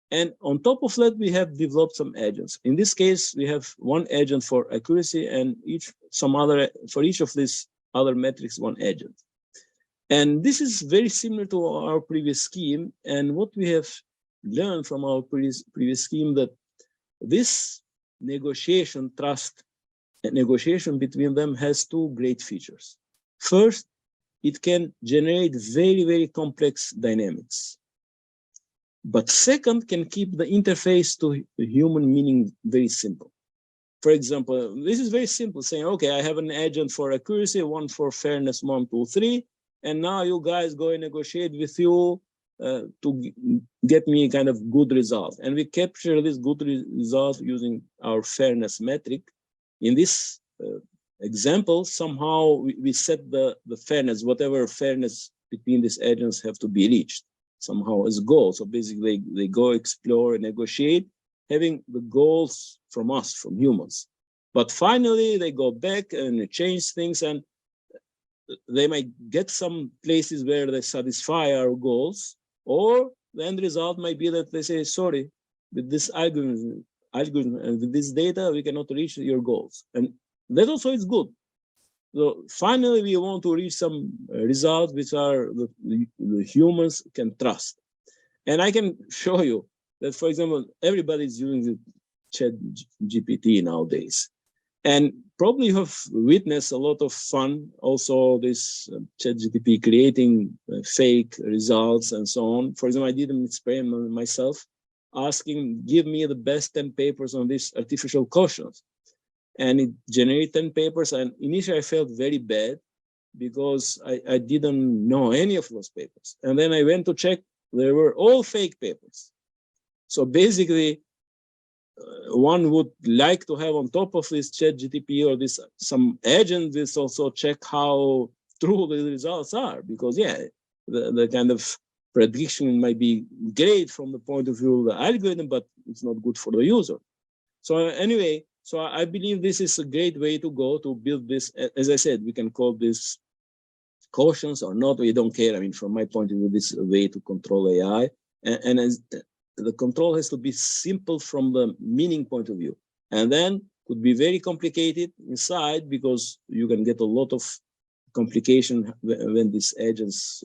And on top of that, we have developed some agents. In this case, we have one agent for accuracy and for each of these other metrics, one agent. And this is very similar to our previous scheme. And what we have learned from our previous scheme, that this negotiation, trust and negotiation between them has two great features. First, it can generate very, very complex dynamics. But second, can keep the interface to human meaning very simple. For example, this is very simple, saying, okay, I have an agent for accuracy, one for fairness, 1, 2, 3, and now you guys go and negotiate with you to get me kind of good result. And we capture this good result using our fairness metric. In this example, somehow we set the fairness, whatever fairness between these agents have to be reached somehow as goal. So basically they go explore and negotiate, having the goals from us, from humans. But finally they go back and change things, and they might get some places where they satisfy our goals, or the end result might be that they say, sorry, with this algorithm and with this data, we cannot reach your goals. And that also is good. So finally, we want to reach some results which are the humans can trust. And I can show you that, for example, everybody is using the ChatGPT nowadays. And probably you have witnessed a lot of fun, also this ChatGPT creating fake results and so on. For example, I did an experiment myself, asking, give me the best 10 papers on this artificial cautions. And it generated 10 papers. And initially I felt very bad because I didn't know any of those papers. And then I went to check, they were all fake papers. So basically, one would like to have on top of this ChatGPT or this some agent this also check how true the results are, because yeah, the kind of prediction might be great from the point of view of the algorithm, but it's not good for the user. So anyway, so I believe this is a great way to go to build this. As I said, we can call this cautions or not, we don't care. I mean, from my point of view, this is a way to control AI. And as the control has to be simple from the meaning point of view. And then could be very complicated inside, because you can get a lot of complication when these agents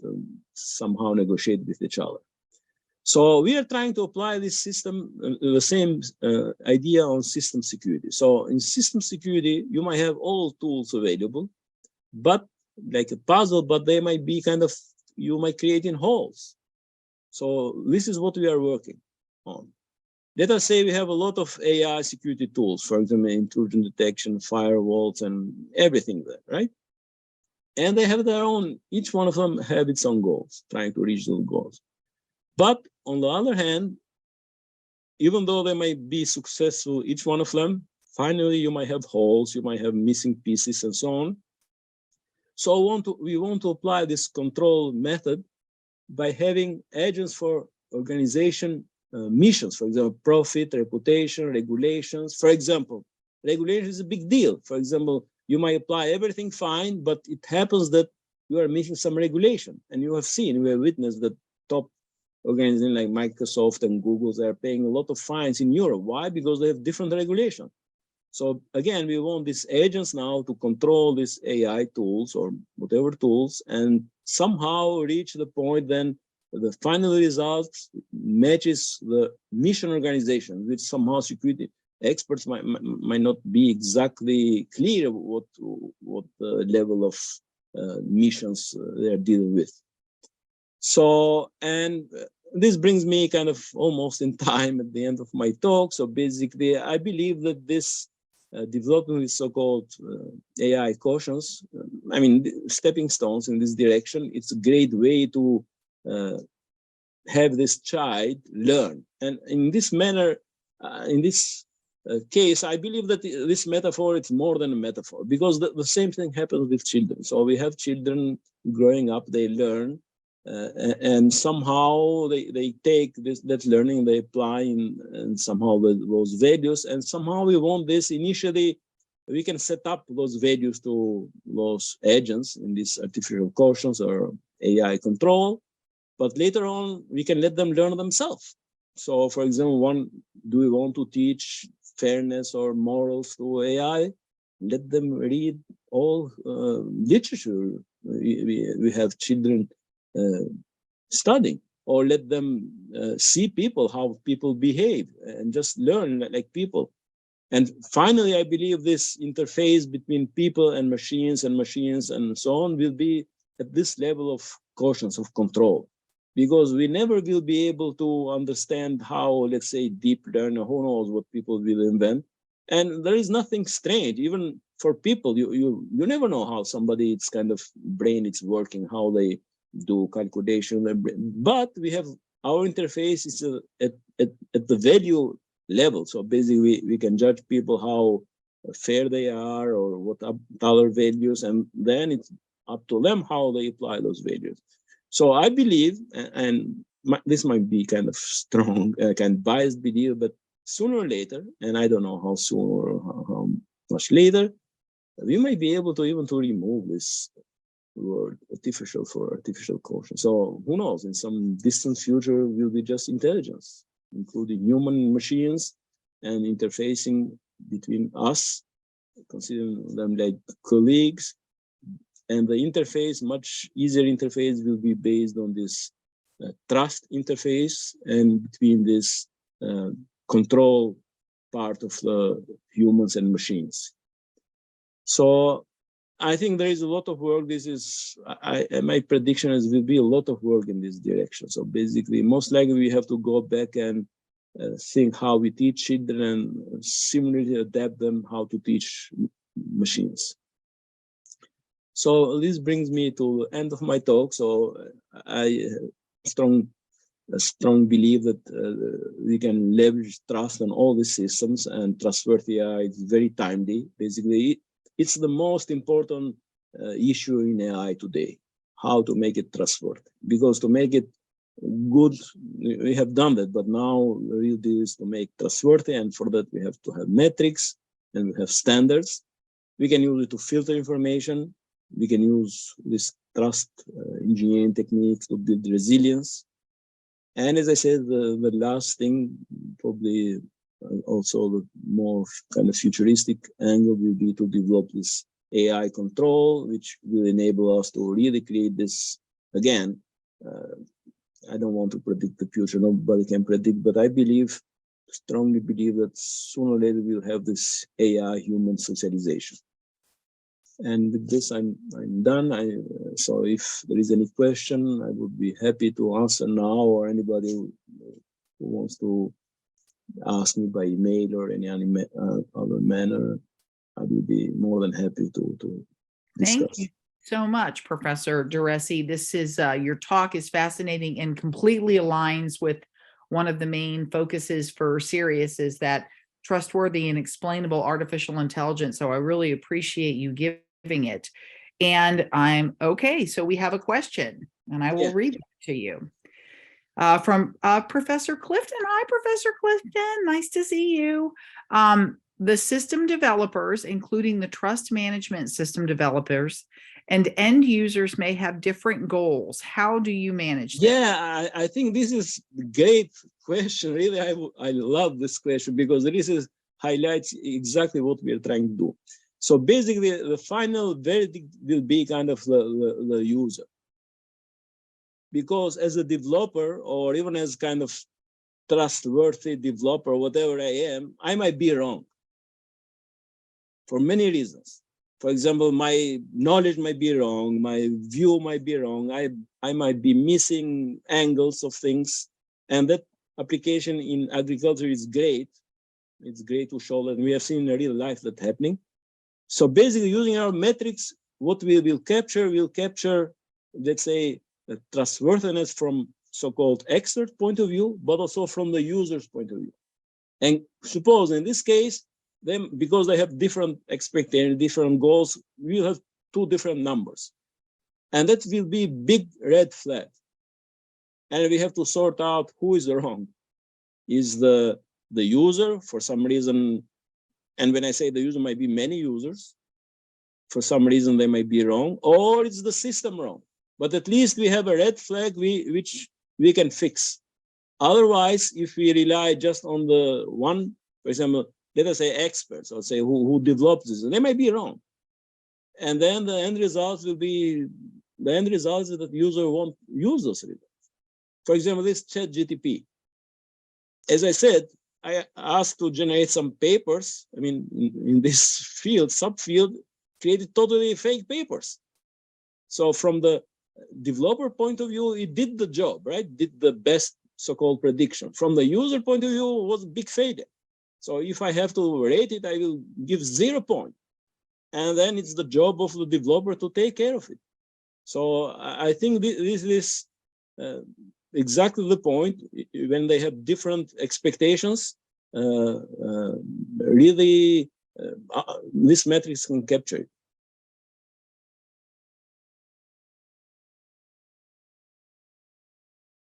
somehow negotiate with each other. So we are trying to apply this system, the same idea on system security. So in system security, you might have all tools available, but like a puzzle, but they might be kind of, you might create in holes. So this is what we are working on. Let us say we have a lot of AI security tools, for example, intrusion detection, firewalls, and everything there, right? And they have their own, each one of them have its own goals, trying to reach those goals. But on the other hand, even though they might be successful, each one of them, finally you might have holes, you might have missing pieces and so on. So we want to apply this control method by having agents for organization missions, for example, profit, reputation, regulations. For example, regulation is a big deal. For example, you might apply everything fine, but it happens that you are missing some regulation. And you have seen, we have witnessed that top organizations like Microsoft and Google, they are paying a lot of fines in Europe. Why? Because they have different regulation. So again, we want these agents now to control these AI tools or whatever tools, and somehow reach the point then the final result matches the mission organization, which somehow security experts might not be exactly clear what the level of missions they're dealing with. So, and this brings me kind of almost in time at the end of my talk. So basically, I believe that this developing with so-called AI cautions, I mean, stepping stones in this direction, it's a great way to have this child learn. And in this manner, in this case, I believe that this metaphor, it's more than a metaphor, because the same thing happens with children. So we have children growing up, they learn, and somehow they take that learning, they apply in somehow those values, and somehow we want this initially we can set up those values to those agents in these artificial quotients or AI control, but later on, we can let them learn themselves. So for example, do we want to teach fairness or morals to AI? Let them read all literature. We have children studying, or let them see people, how people behave, and just learn like people. And finally, I believe this interface between people and machines and so on will be at this level of quotients of control, because we never will be able to understand how, let's say, deep learner, who knows what people will invent. And there is nothing strange, even for people, you never know how somebody's kind of brain is working, how they do calculation. But we have our interface is at the value level. So basically, we can judge people how fair they are or what other values, and then it's up to them how they apply those values. So I believe, and this might be kind of strong, kind of biased belief, but sooner or later, and I don't know how soon or how much later, we might be able to even to remove this word artificial for artificial quotient. So who knows, in some distant future will be just intelligence, including human machines and interfacing between us, considering them like colleagues. And the interface, much easier interface, will be based on this trust interface and between this control part of the humans and machines. So I think there is a lot of work. This is, my prediction is will be a lot of work in this direction. So basically, most likely we have to go back and think how we teach children and similarly adapt them how to teach machines. So this brings me to the end of my talk. So I strong belief that we can leverage trust on all these systems, and trustworthy AI is very timely. Basically, it's the most important issue in AI today, how to make it trustworthy. Because to make it good, we have done that, but now the real deal is to make trustworthy, and for that we have to have metrics and we have standards. We can use it to filter information. We can use this trust engineering techniques to build resilience. And as I said, the last thing, probably also the more kind of futuristic angle, will be to develop this AI control, which will enable us to really create this, again, I don't want to predict the future, nobody can predict, but I strongly believe that sooner or later we'll have this AI human socialization. And with this, I'm done. So if there is any question, I would be happy to answer now, or anybody who wants to ask me by email or any other manner, I will be more than happy to discuss. Thank you so much, Professor Cerias. This is your talk is fascinating and completely aligns with one of the main focuses for Cerias, is that trustworthy and explainable artificial intelligence. So I really appreciate you giving it. And so we have a question, and I will read it to you. From Professor Clifton. Hi, Professor Clifton. Nice to see you. The system developers, including the trust management system developers and end users, may have different goals. How do you manage that? Yeah, I think this is a great question. Really, I love this question, because this highlights exactly what we are trying to do. So basically, the final verdict will be kind of the user. Because as a developer, or even as kind of trustworthy developer, whatever I am, I might be wrong for many reasons. For example, my knowledge might be wrong, my view might be wrong, I might be missing angles of things, and that application in agriculture is great. It's great to show that we have seen in real life that happening. So basically, using our metrics, what we will capture, let's say, trustworthiness from so-called expert point of view, but also from the user's point of view. And suppose in this case, then because they have different expectations, different goals, we'll have two different numbers. And that will be big red flag. And we have to sort out who is wrong. Is the user, for some reason, And when I say the user, might be many users. For some reason, they might be wrong, or it's the system wrong. But at least we have a red flag which we can fix. Otherwise, if we rely just on the one, for example, let us say experts, or say who developed this, they might be wrong. And then the end result will be, the end result is that the user won't use those results. For example, this ChatGTP. As I said, I asked to generate some papers. I mean, in this field, subfield, created totally fake papers. So from the developer point of view, it did the job, right? Did the best so-called prediction. From the user point of view, it was a big failure. So if I have to rate it, I will give 0 point. And then it's the job of the developer to take care of it. So I think this is exactly the point. When they have different expectations, really this metrics can capture it.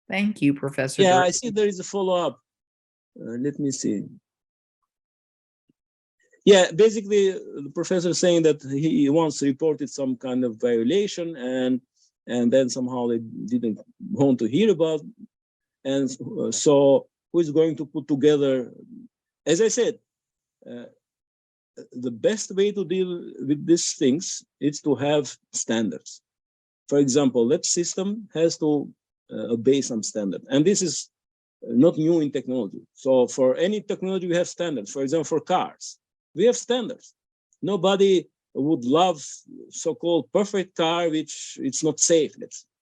Thank you, Professor. Yeah, I see there is a follow-up. Let me see. Yeah, basically the professor is saying that he once reported some kind of violation, and then somehow they didn't want to hear about. And so who is going to put together? As I said, the best way to deal with these things is to have standards. For example, that system has to obey some standard, and this is not new in technology. So for any technology, we have standards. For example, for cars, we have standards. Nobody would love so-called perfect car, which it's not safe.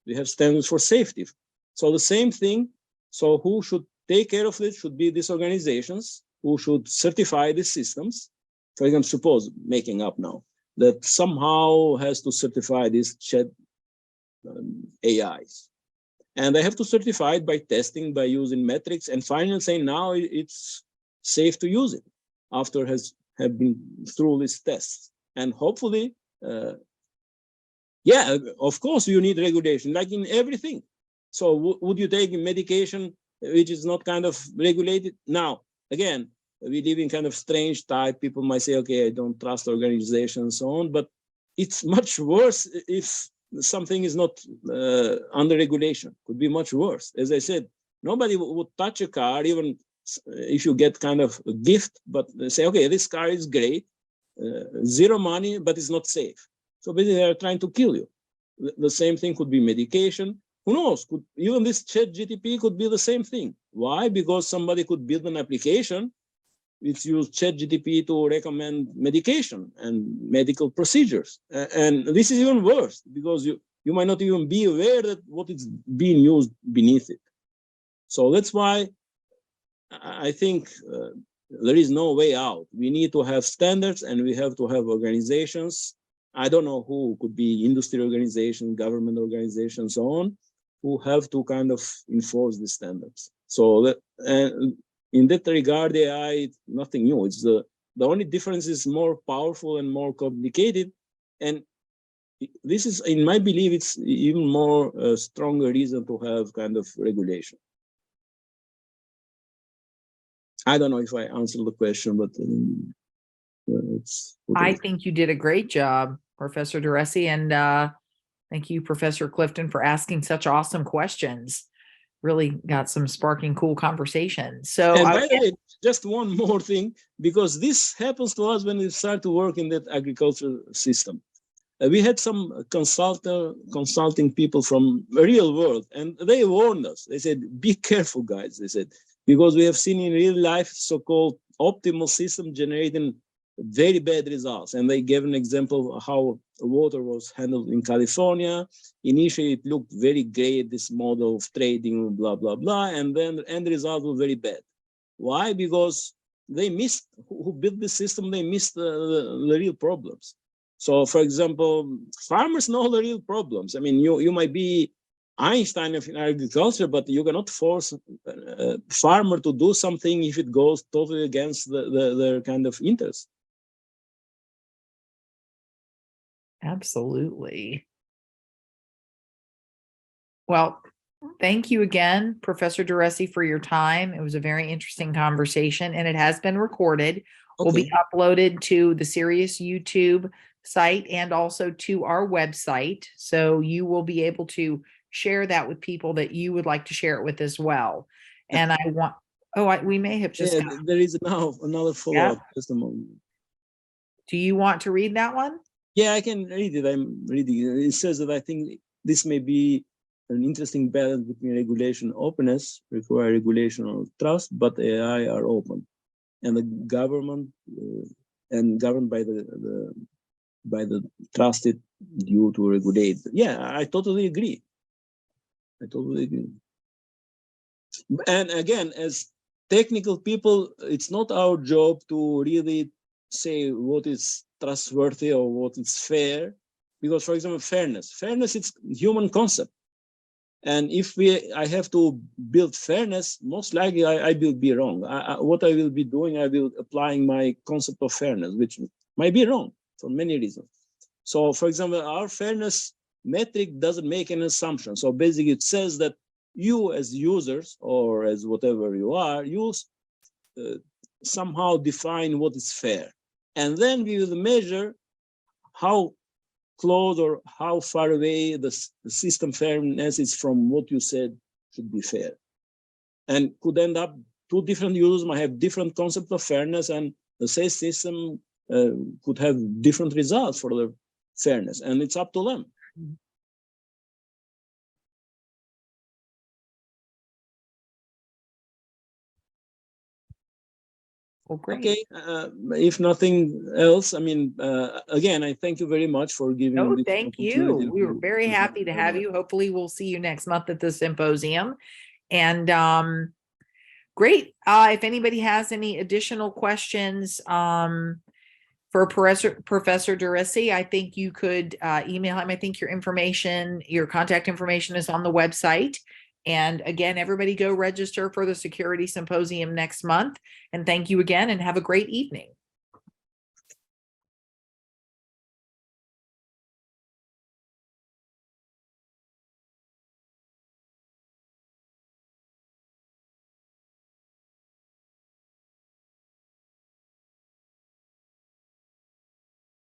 We have standards for safety. So the same thing. So who should take care of it should be these organizations who should certify these systems. For example, suppose, making up now, that somehow has to certify these chat AIs. And they have to certify it by testing, by using metrics, and finally saying now it's safe to use it after have been through these tests. And hopefully, yeah, of course you need regulation, like in everything. So would you take medication which is not kind of regulated? Now, again, we live in kind of strange type. People might say, okay, I don't trust organizations and so on, but it's much worse if something is not under regulation. Could be much worse. As I said, nobody would touch a car, even if you get kind of a gift, but say, okay, this car is great, 0 money, but it's not safe. So basically they are trying to kill you. The same thing could be medication. Who knows? Even this ChatGTP could be the same thing. Why? Because somebody could build an application which use ChatGTP to recommend medication and medical procedures. And this is even worse because you might not even be aware that what is being used beneath it. So that's why I think there is no way out. We need to have standards, and we have to have organizations. I don't know who, could be industry organization, government organizations, so on, who have to kind of enforce the standards. So that, in that regard, AI, nothing new. It's the only difference is more powerful and more complicated. And this is, in my belief, it's even more stronger reason to have kind of regulation. I don't know if I answered the question, but it's. I think you did a great job, Professor Cerias, and thank you, Professor Clifton, for asking such awesome questions. Really got some sparking cool conversations. So, and by the way, just one more thing, because this happens to us when we start to work in that agricultural system. We had some consulting people from the real world, and they warned us. They said, be careful, guys, they said, because we have seen in real life so-called optimal system generating very bad results. And they gave an example of how water was handled in California. Initially, it looked very great, this model of trading, blah, blah, blah. And then the end result was very bad. Why? Because they missed, who built the system, they missed the real problems. So, for example, farmers know the real problems. I mean, you might be Einstein of agriculture, but you cannot force a farmer to do something if it goes totally against their kind of interest. absolutely. Well, thank you again, Professor Cerias, for your time. It was a very interesting conversation, and it has been recorded. will be Okay. uploaded to the Cerias YouTube site and also to our website. So you will be able to share that with people that you would like to share it with as well. And I want, we may have just Yeah, got, there is now another yeah. follow-up testimony. Do you want to read that one? Yeah, I can read it. I'm reading it. It says that I think this may be an interesting balance between regulation and openness, require regulation or trust, but AI are open. And the government and governed by the trusted due to regulate. Yeah, I totally agree. I totally agree. And again, as technical people, it's not our job to really say what is trustworthy or what is fair, because, for example, fairness, it's human concept. And if I have to build fairness, most likely I will be wrong. What I will be doing, I will applying my concept of fairness, which might be wrong for many reasons. So, for example, our fairness metric doesn't make an assumption. So basically it says that you as users or as whatever you are, you somehow define what is fair. And then we will measure how close or how far away the system fairness is from what you said should be fair. And could end up two different users might have different concept of fairness, and the same system could have different results for the fairness, and it's up to them. Well, great. Okay, if nothing else, I mean, again, I thank you very much for giving No, this thank you. opportunity. We were very happy to have you. Hopefully we'll see you next month at the symposium. And great. If anybody has any additional questions for Professor Durissi, I think you could email him. I think your contact information is on the website. And again, everybody go register for the Security Symposium next month. And thank you again and have a great evening.